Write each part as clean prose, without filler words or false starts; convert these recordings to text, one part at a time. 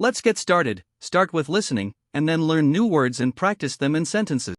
Let's get started. Start with listening, and then learn new words and practice them in sentences.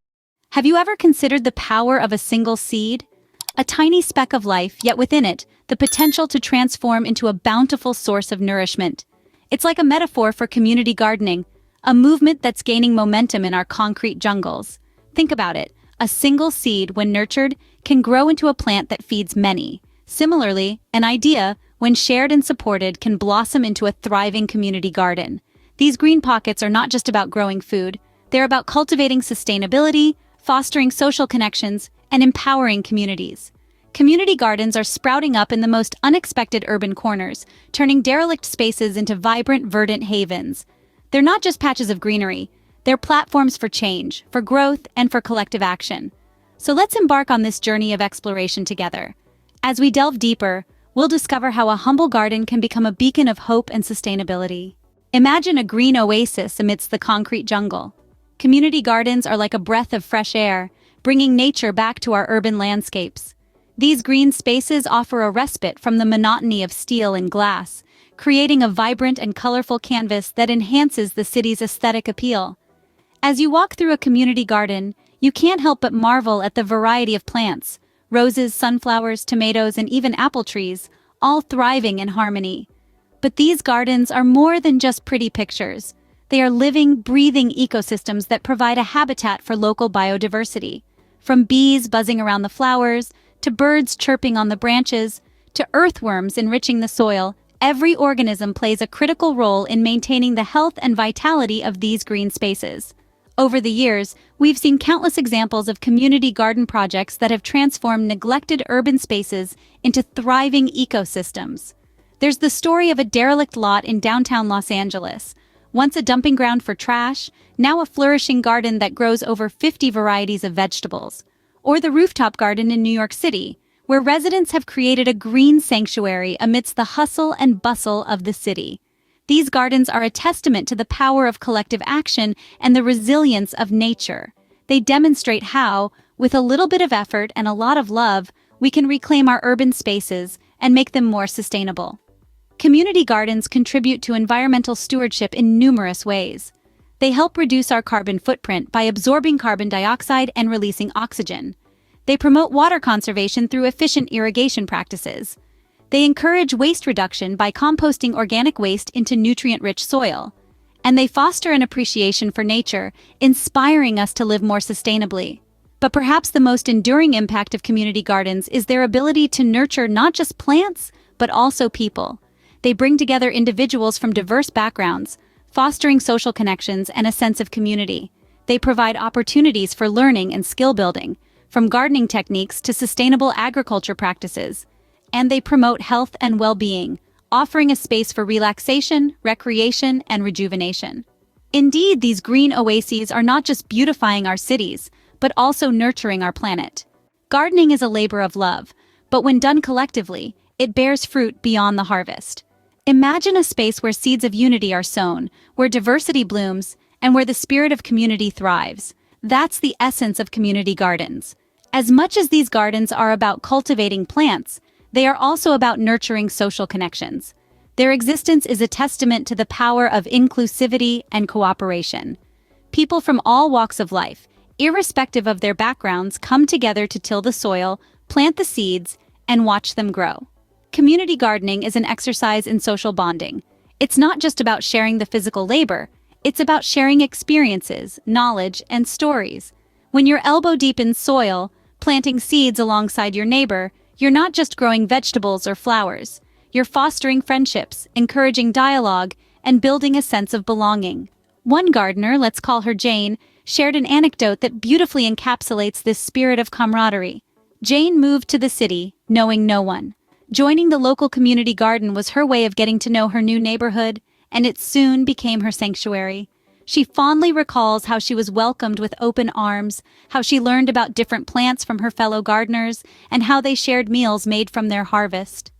Have you ever considered the power of a single seed? A tiny speck of life, yet within it, the potential to transform into a bountiful source of nourishment. It's like a metaphor for community gardening, a movement that's gaining momentum in our concrete jungles. Think about it. A single seed, when nurtured, can grow into a plant that feeds many. Similarly, an idea, when shared and supported, can blossom into a thriving community garden. These green pockets are not just about growing food, they're about cultivating sustainability, fostering social connections, and empowering communities. Community gardens are sprouting up in the most unexpected urban corners, turning derelict spaces into vibrant, verdant havens. They're not just patches of greenery, they're platforms for change, for growth, and for collective action. So let's embark on this journey of exploration together. As we delve deeper, we'll discover how a humble garden can become a beacon of hope and sustainability. Imagine a green oasis amidst the concrete jungle. Community gardens are like a breath of fresh air, bringing nature back to our urban landscapes. These green spaces offer a respite from the monotony of steel and glass, creating a vibrant and colorful canvas that enhances the city's aesthetic appeal. As you walk through a community garden, you can't help but marvel at the variety of plants: roses, sunflowers, tomatoes, and even apple trees, all thriving in harmony. But these gardens are more than just pretty pictures. They are living, breathing ecosystems that provide a habitat for local biodiversity. From bees buzzing around the flowers, to birds chirping on the branches, to earthworms enriching the soil, every organism plays a critical role in maintaining the health and vitality of these green spaces. Over the years, we've seen countless examples of community garden projects that have transformed neglected urban spaces into thriving ecosystems. There's the story of a derelict lot in downtown Los Angeles. Once a dumping ground for trash, now a flourishing garden that grows over 50 varieties of vegetables. Or the rooftop garden in New York City, where residents have created a green sanctuary amidst the hustle and bustle of the city. These gardens are a testament to the power of collective action and the resilience of nature. They demonstrate how, with a little bit of effort and a lot of love, we can reclaim our urban spaces and make them more sustainable. Community gardens contribute to environmental stewardship in numerous ways. They help reduce our carbon footprint by absorbing carbon dioxide and releasing oxygen. They promote water conservation through efficient irrigation practices. They encourage waste reduction by composting organic waste into nutrient-rich soil. And they foster an appreciation for nature, inspiring us to live more sustainably. But perhaps the most enduring impact of community gardens is their ability to nurture not just plants, but also people. They bring together individuals from diverse backgrounds, fostering social connections and a sense of community. They provide opportunities for learning and skill building, from gardening techniques to sustainable agriculture practices. And they promote health and well-being, offering a space for relaxation, recreation, and rejuvenation. Indeed, these green oases are not just beautifying our cities, but also nurturing our planet. Gardening is a labor of love, but when done collectively, it bears fruit beyond the harvest. Imagine a space where seeds of unity are sown, where diversity blooms, and where the spirit of community thrives. That's the essence of community gardens. As much as these gardens are about cultivating plants, they are also about nurturing social connections. Their existence is a testament to the power of inclusivity and cooperation. People from all walks of life, irrespective of their backgrounds, come together to till the soil, plant the seeds, and watch them grow. Community gardening is an exercise in social bonding. It's not just about sharing the physical labor, it's about sharing experiences, knowledge, and stories. When you're elbow-deep in soil, planting seeds alongside your neighbor, you're not just growing vegetables or flowers. You're fostering friendships, encouraging dialogue, and building a sense of belonging. One gardener, let's call her Jane, shared an anecdote that beautifully encapsulates this spirit of camaraderie. Jane moved to the city, knowing no one. Joining the local community garden was her way of getting to know her new neighborhood, and it soon became her sanctuary. She fondly recalls how she was welcomed with open arms, how she learned about different plants from her fellow gardeners, and how they shared meals made from their harvest.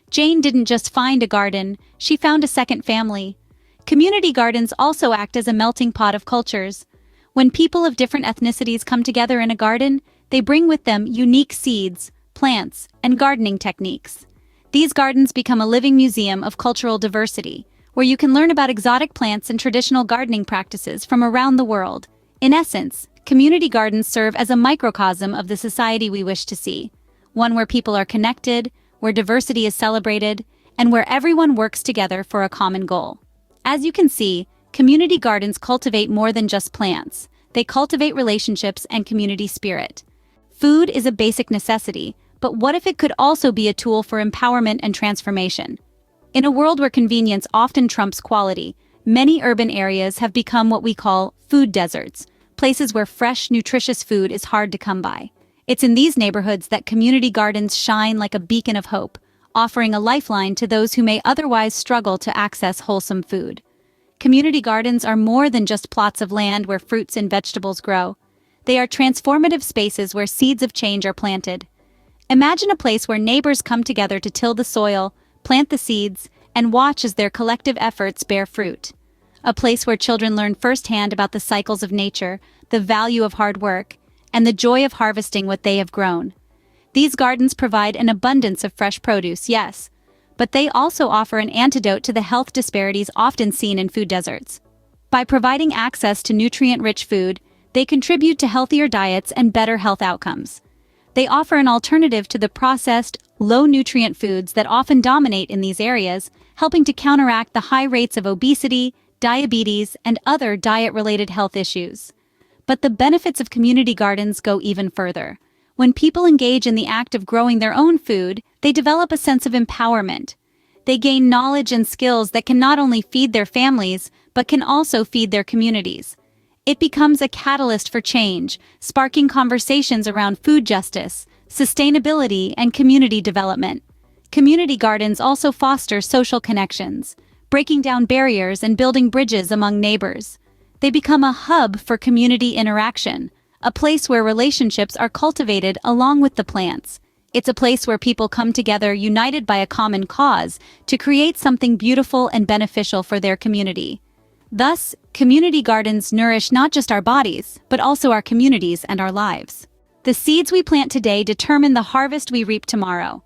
Jane didn't just find a garden, she found a second family. Community gardens also act as a melting pot of cultures. When people of different ethnicities come together in a garden, they bring with them unique seeds, plants, and gardening techniques. These gardens become a living museum of cultural diversity, where you can learn about exotic plants and traditional gardening practices from around the world. In essence, community gardens serve as a microcosm of the society we wish to see, one where people are connected, where diversity is celebrated, and where everyone works together for a common goal. As you can see, community gardens cultivate more than just plants. They cultivate relationships and community spirit. Food is a basic necessity, but what if it could also be a tool for empowerment and transformation? In a world where convenience often trumps quality, many urban areas have become what we call food deserts, places where fresh, nutritious food is hard to come by. It's in these neighborhoods that community gardens shine like a beacon of hope, offering a lifeline to those who may otherwise struggle to access wholesome food. Community gardens are more than just plots of land where fruits and vegetables grow. They are transformative spaces where seeds of change are planted. Imagine a place where neighbors come together to till the soil, plant the seeds, and watch as their collective efforts bear fruit. A place where children learn firsthand about the cycles of nature, the value of hard work, and the joy of harvesting what they have grown. These gardens provide an abundance of fresh produce, yes, but they also offer an antidote to the health disparities often seen in food deserts. By providing access to nutrient-rich food, they contribute to healthier diets and better health outcomes. They offer an alternative to the processed, low-nutrient foods that often dominate in these areas, helping to counteract the high rates of obesity, diabetes, and other diet-related health issues. But the benefits of community gardens go even further. When people engage in the act of growing their own food, they develop a sense of empowerment. They gain knowledge and skills that can not only feed their families, but can also feed their communities. It becomes a catalyst for change, sparking conversations around food justice, sustainability, and community development. Community gardens also foster social connections, breaking down barriers and building bridges among neighbors. They become a hub for community interaction, a place where relationships are cultivated along with the plants. It's a place where people come together united by a common cause to create something beautiful and beneficial for their community. Thus, community gardens nourish not just our bodies, but also our communities and our lives. The seeds we plant today determine the harvest we reap tomorrow.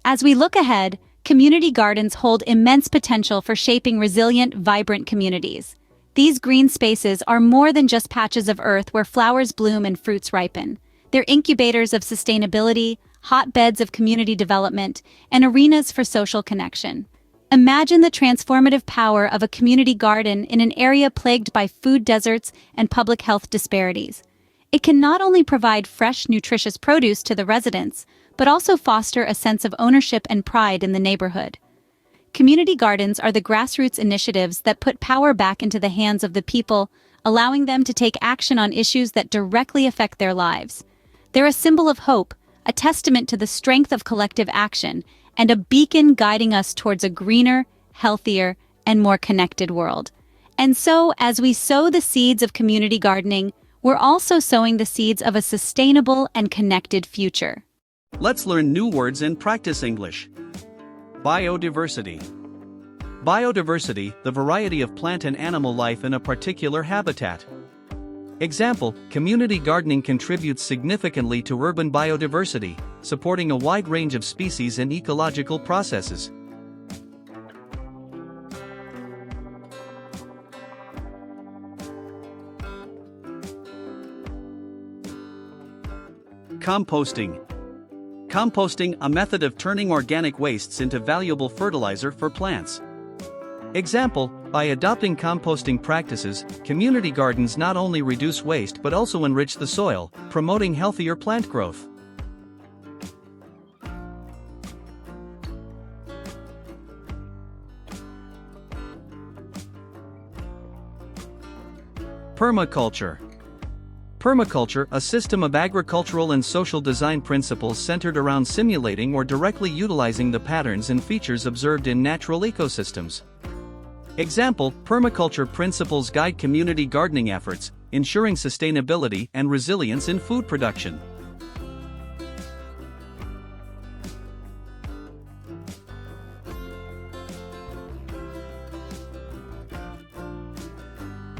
As we look ahead, community gardens hold immense potential for shaping resilient, vibrant communities. These green spaces are more than just patches of earth where flowers bloom and fruits ripen. They're incubators of sustainability, hotbeds of community development, and arenas for social connection. Imagine the transformative power of a community garden in an area plagued by food deserts and public health disparities. It can not only provide fresh, nutritious produce to the residents, but also foster a sense of ownership and pride in the neighborhood. Community gardens are the grassroots initiatives that put power back into the hands of the people, allowing them to take action on issues that directly affect their lives. They're a symbol of hope, a testament to the strength of collective action, and a beacon guiding us towards a greener, healthier, and more connected world. And so, as we sow the seeds of community gardening, we're also sowing the seeds of a sustainable and connected future. Let's learn new words and practice English. Biodiversity. Biodiversity, the variety of plant and animal life in a particular habitat. Example, community gardening contributes significantly to urban biodiversity, supporting a wide range of species and ecological processes. Composting. Composting, a method of turning organic wastes into valuable fertilizer for plants. Example, by adopting composting practices, community gardens not only reduce waste but also enrich the soil, promoting healthier plant growth. Permaculture. Permaculture, a system of agricultural and social design principles centered around simulating or directly utilizing the patterns and features observed in natural ecosystems. Example, permaculture principles guide community gardening efforts, ensuring sustainability and resilience in food production.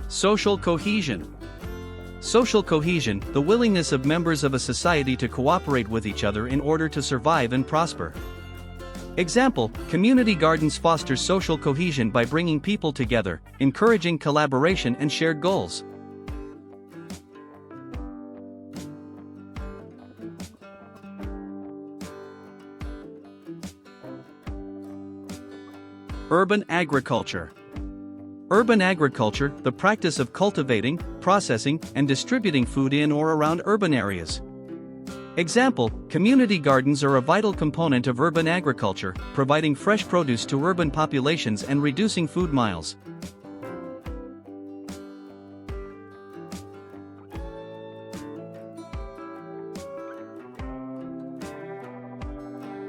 Social cohesion. Social cohesion, the willingness of members of a society to cooperate with each other in order to survive and prosper. Example, community gardens foster social cohesion by bringing people together, encouraging collaboration and shared goals. Urban agriculture. Urban agriculture, the practice of cultivating, processing, and distributing food in or around urban areas. Example, community gardens are a vital component of urban agriculture, providing fresh produce to urban populations and reducing food miles.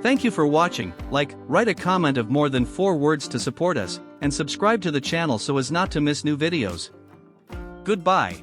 Thank you for watching. Like, write a comment of more than 4 words to support us, and subscribe to the channel so as not to miss new videos. Goodbye.